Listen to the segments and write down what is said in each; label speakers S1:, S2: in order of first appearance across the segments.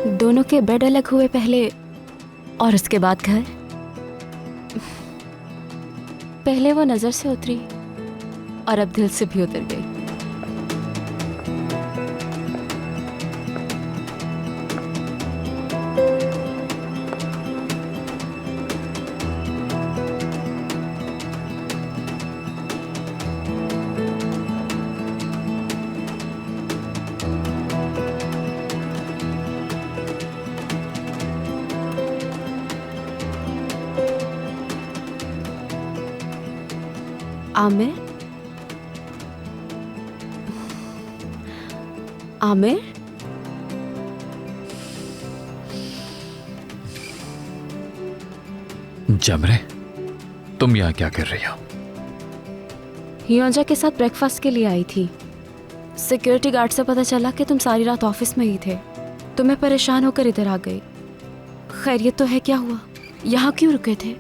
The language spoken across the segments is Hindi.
S1: दोनों के बेड अलग हुए पहले और उसके बाद घर। पहले वो नजर से उतरी और अब दिल से भी उतर गई। आमिर, आमिर,
S2: जमरे, तुम यहाँ क्या कर रही हो?
S1: हियोंजा के साथ ब्रेकफास्ट के लिए आई थी। सिक्योरिटी गार्ड से पता चला कि तुम सारी रात ऑफिस में ही थे, तो मैं परेशान होकर इधर आ गई। खैरियत तो है? क्या हुआ? यहाँ क्यों रुके थे?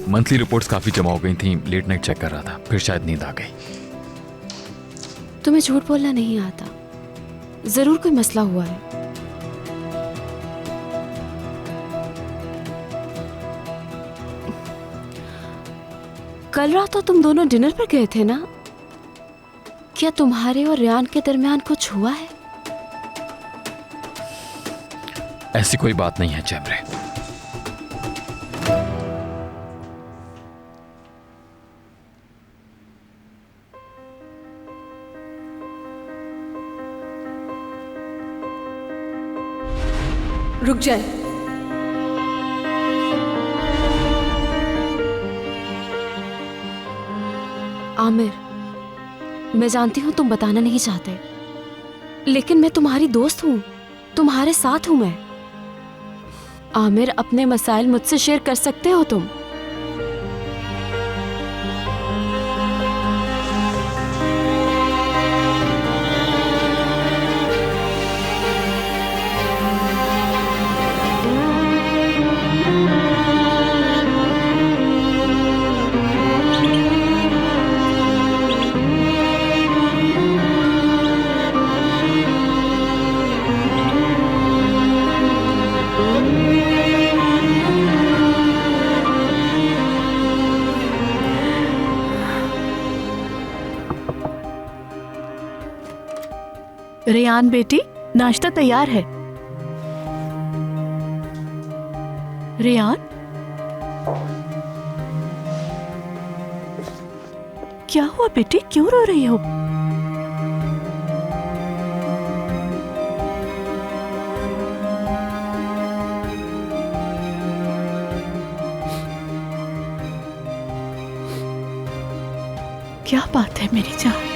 S2: मंथली रिपोर्ट्स काफी जमा हो गई थी, लेट नाइट चेक कर रहा था, फिर शायद नींद आ गई।
S1: तुम्हें झूठ बोलना नहीं आता। जरूर कोई मसला हुआ है। कल रात तो तुम दोनों डिनर पर गए थे ना? क्या तुम्हारे और रियान के दरमियान कुछ हुआ है?
S2: ऐसी कोई बात नहीं है जमरे।
S3: रुक जाए।
S1: आमिर, मैं जानती हूँ तुम बताना नहीं चाहते, लेकिन मैं तुम्हारी दोस्त हूँ, तुम्हारे साथ हूँ मैं। आमिर, अपने मसाइल मुझसे शेयर कर सकते हो तुम।
S3: रेयान बेटी, नाश्ता तैयार है। रेयान, क्या हुआ बेटी, क्यों रो रही हो? क्या बात है मेरी जान?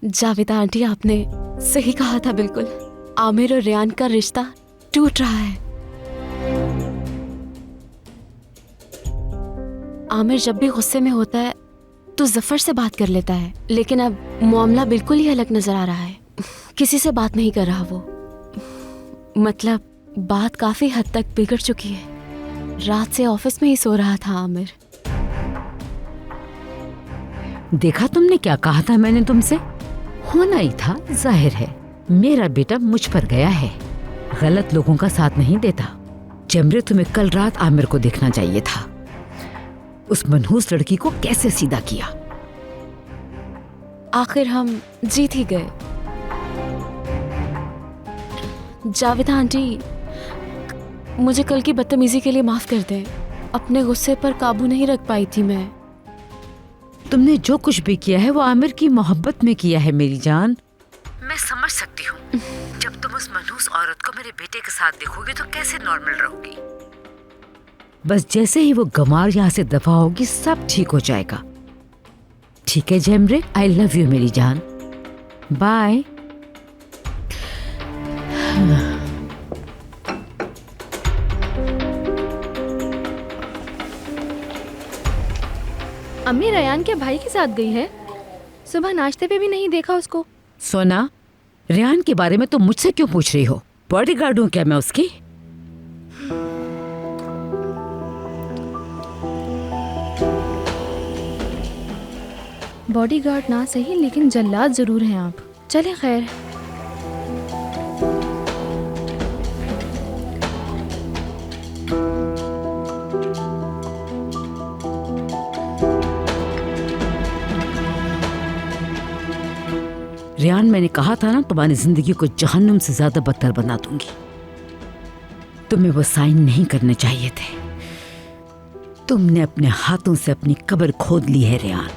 S1: जावेदा आंटी, आपने सही कहा था बिल्कुल। आमिर और रियान का रिश्ता टूट रहा है। आमिर जब भी गुस्से में होता है तो जफर से बात कर लेता है, लेकिन अब मामला बिल्कुल ही अलग नजर आ रहा है। किसी से बात नहीं कर रहा वो। मतलब बात काफी हद तक बिगड़ चुकी है। रात से ऑफिस में ही सो रहा था आमिर।
S4: देखा तुमने क्या कहा था मैंने तुमसे? होना ही था, जाहिर है। मेरा बेटा मुझ पर गया है, गलत लोगों का साथ नहीं देता। जमरे, तुम्हें कल रात आमिर को देखना चाहिए था। उस मनहूस लड़की को कैसे सीधा किया।
S1: आखिर हम जीत ही गए। जावेदा आंटी, मुझे कल की बदतमीजी के लिए माफ कर दें। अपने गुस्से पर काबू नहीं रख पाई थी मैं।
S4: तुमने जो कुछ भी किया है वो आमिर की मोहब्बत में किया है मेरी जान। मैं समझ सकती हूँ जब तुम उस मनहूस औरत को मेरे बेटे के साथ देखोगे तो कैसे नॉर्मल रहोगी। बस जैसे ही वो गंवार यहाँ से दफा होगी सब ठीक हो जाएगा। ठीक है जेमरे, आई लव यू मेरी जान, बाय।
S5: अम्मी रयान के भाई के साथ गई है, सुबह नाश्ते पे भी नहीं देखा उसको।
S4: सोना, रेहान के बारे में तुम मुझसे क्यों पूछ रही हो? बॉडीगार्ड हूँ क्या मैं उसकी?
S5: बॉडीगार्ड ना सही लेकिन जल्लाद जरूर हैं आप। चले खैर।
S4: रेहान, मैंने कहा था ना तुम्हारी जिंदगी को जहन्नुम से ज्यादा बदतर बना दूंगी। तुम्हें वो साइन नहीं करने चाहिए थे। तुमने अपने हाथों से अपनी कब्र खोद ली है रेहान।